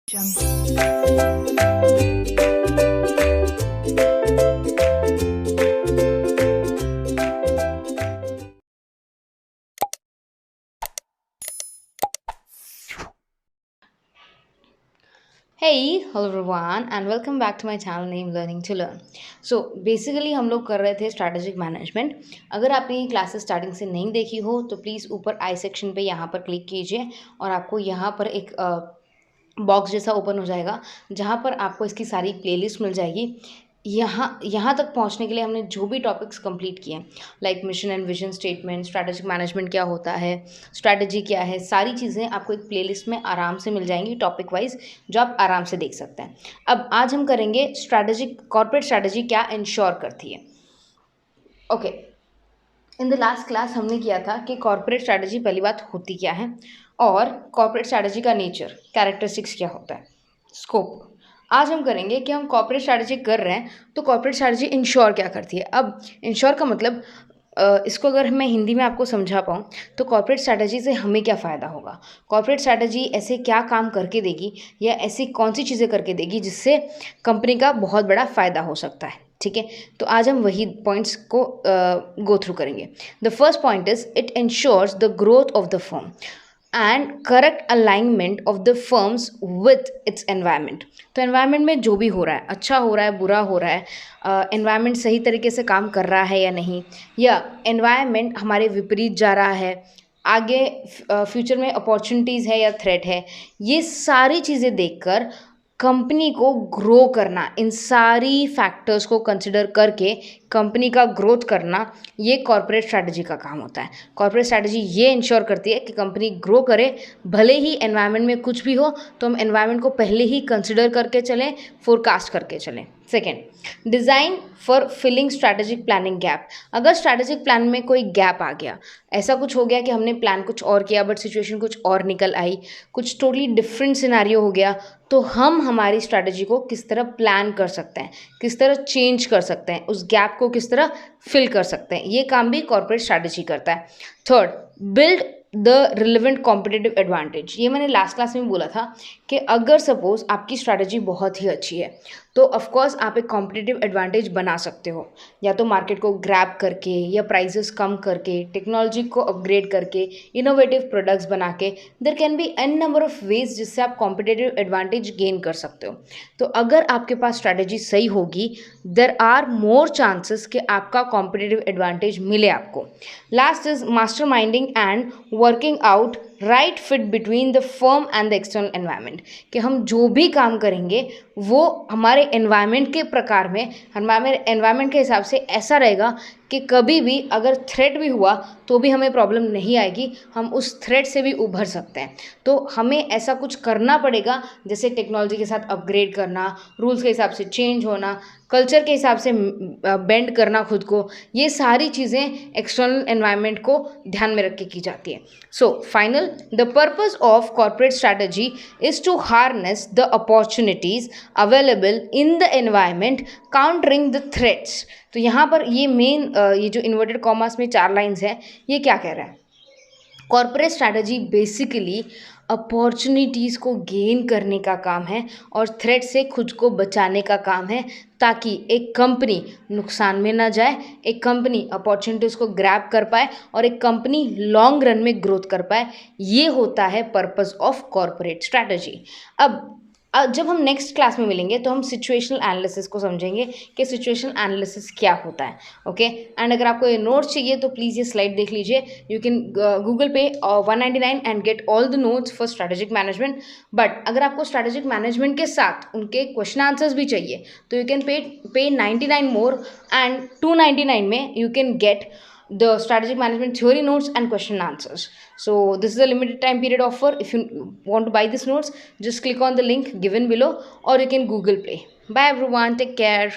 Hey, hello everyone and welcome back to my channel name Learning to Learn. So basically हम लोग कर रहे थे स्ट्रैटेजिक मैनेजमेंट। अगर आपने ये क्लासेस स्टार्टिंग से नहीं देखी हो तो प्लीज़ ऊपर आई सेक्शन पे यहाँ पर क्लिक कीजिए और आपको यहाँ पर एक बॉक्स जैसा ओपन हो जाएगा जहाँ पर आपको इसकी सारी प्लेलिस्ट मिल जाएगी। यहाँ यहाँ तक पहुँचने के लिए हमने जो भी टॉपिक्स कंप्लीट किए like mission and vision statement, strategic management क्या होता है, स्ट्रैटेजी क्या है, सारी चीज़ें आपको एक प्लेलिस्ट में आराम से मिल जाएंगी टॉपिक वाइज, जो आप आराम से देख सकते हैं। अब आज हम करेंगे स्ट्रैटेजिक कॉर्पोरेट स्ट्रैटेजी क्या इंश्योर करती है। Okay, in the last class हमने किया था कि कॉर्पोरेट स्ट्रैटेजी पहली बात होती क्या है और कॉर्पोरेट स्ट्रैटेजी का नेचर, कैरेक्टरिस्टिक्स क्या होता है, स्कोप। आज हम करेंगे कि हम कॉर्पोरेट स्ट्रैटेजी कर रहे हैं तो कॉर्पोरेट स्ट्रैटेजी इंश्योर क्या करती है। अब इंश्योर का मतलब इसको अगर मैं हिंदी में आपको समझा पाऊँ तो कॉर्पोरेट स्ट्रैटेजी से हमें क्या फ़ायदा होगा, कॉर्पोरेट स्ट्रैटेजी ऐसे क्या काम करके देगी या ऐसी कौन सी चीज़ें करके देगी जिससे कंपनी का बहुत बड़ा फ़ायदा हो सकता है। ठीक है, तो आज हम वही पॉइंट्स को गो थ्रू करेंगे। The first point is it ensures the growth of the firm and correct alignment of the firms with its environment. तो एनवायरनमेंट में जो भी हो रहा है, अच्छा हो रहा है, बुरा हो रहा है, एनवायरनमेंट सही तरीके से काम कर रहा है या नहीं, या एनवायरनमेंट हमारे विपरीत जा रहा है, आगे फ्यूचर में अपॉर्चुनिटीज़ है या थ्रेट है, ये सारी चीज़ें देखकर कंपनी को ग्रो करना, इन सारी फैक्टर्स को कंसिडर करके कंपनी का ग्रोथ करना, ये कॉर्पोरेट स्ट्रैटेजी का काम होता है। कॉर्पोरेट स्ट्रैटेजी ये इंश्योर करती है कि कंपनी ग्रो करे, भले ही एनवायरनमेंट में कुछ भी हो तो हम एनवायरनमेंट को पहले ही कंसिडर करके चलें, फोरकास्ट करके चलें। Second, design for filling strategic planning gap. अगर स्ट्रैटेजिक प्लान में कोई गैप आ गया, ऐसा कुछ हो गया कि हमने प्लान कुछ और किया बट सिचुएशन कुछ और निकल आई, कुछ टोटली डिफरेंट सिनारियो हो गया, तो हम हमारी स्ट्रैटेजी को किस तरह प्लान कर सकते हैं, किस तरह चेंज कर सकते हैं, उस गैप को किस तरह फिल कर सकते हैं, ये काम भी कॉर्पोरेट स्ट्रैटेजी करता है। Third, build the relevant competitive advantage. ये मैंने लास्ट क्लास में बोला था कि अगर सपोज आपकी स्ट्रैटेजी बहुत ही अच्छी है तो ऑफकोर्स आप एक कॉम्पिटिटिव एडवांटेज बना सकते हो, या तो मार्केट को ग्रैब करके, या प्राइसेस कम करके, टेक्नोलॉजी को अपग्रेड करके, इनोवेटिव प्रोडक्ट्स बना के। There can be an number of ways जिससे आप कॉम्पिटिटिव एडवांटेज गेन कर सकते हो। तो अगर आपके पास स्ट्रैटेजी सही होगी, देर आर मोर चांसेस कि आपका कॉम्पिटिटिव एडवांटेज मिले आपको। Last is master minding and working out right fit between the firm and the external environment, कि हम जो भी काम करेंगे वो हमारे एनवायरनमेंट के प्रकार में, हमारे एनवायरनमेंट के हिसाब से ऐसा रहेगा कि कभी भी अगर थ्रेट भी हुआ तो भी हमें प्रॉब्लम नहीं आएगी, हम उस थ्रेट से भी उभर सकते हैं। तो हमें ऐसा कुछ करना पड़ेगा जैसे टेक्नोलॉजी के साथ अपग्रेड करना, रूल्स के हिसाब से चेंज होना, कल्चर के हिसाब से बेंड करना खुद को, ये सारी चीज़ें एक्सटर्नल एनवायरनमेंट को ध्यान में रख के की जाती है। So final, the purpose of corporate strategy is to harness the opportunities available in the environment countering the threats. तो यहाँ पर ये मेन ये जो इन्वर्टेड कॉमास में 4 लाइन्स है, ये क्या कह रहा है, कॉर्पोरेट स्ट्रैटेजी बेसिकली अपॉर्चुनिटीज़ को गेन करने का काम है और थ्रेट से खुद को बचाने का काम है, ताकि एक कंपनी नुकसान में ना जाए, एक कंपनी अपॉर्चुनिटीज़ को ग्रैब कर पाए और एक कंपनी लॉन्ग रन में ग्रोथ कर पाए। ये होता है पर्पस ऑफ कॉर्पोरेट स्ट्रैटेजी। अब जब हम नेक्स्ट क्लास में मिलेंगे तो हम सिचुएशनल एनालिसिस को समझेंगे कि सिचुएशनल एनालिसिस क्या होता है। ओके, एंड अगर आपको ये नोट्स चाहिए तो प्लीज़ ये स्लाइड देख लीजिए। यू कैन गूगल पे 199 and get all the notes for strategic management. But अगर आपको स्ट्रैटेजिक मैनेजमेंट के साथ उनके क्वेश्चन आंसर्स भी चाहिए तो you can pay 99 more, and 299 में you can get the strategic management theory notes and question answers. So this is a limited time period offer. If you want to buy these notes, just click on the link given below or you can Google Play. Bye everyone, take care.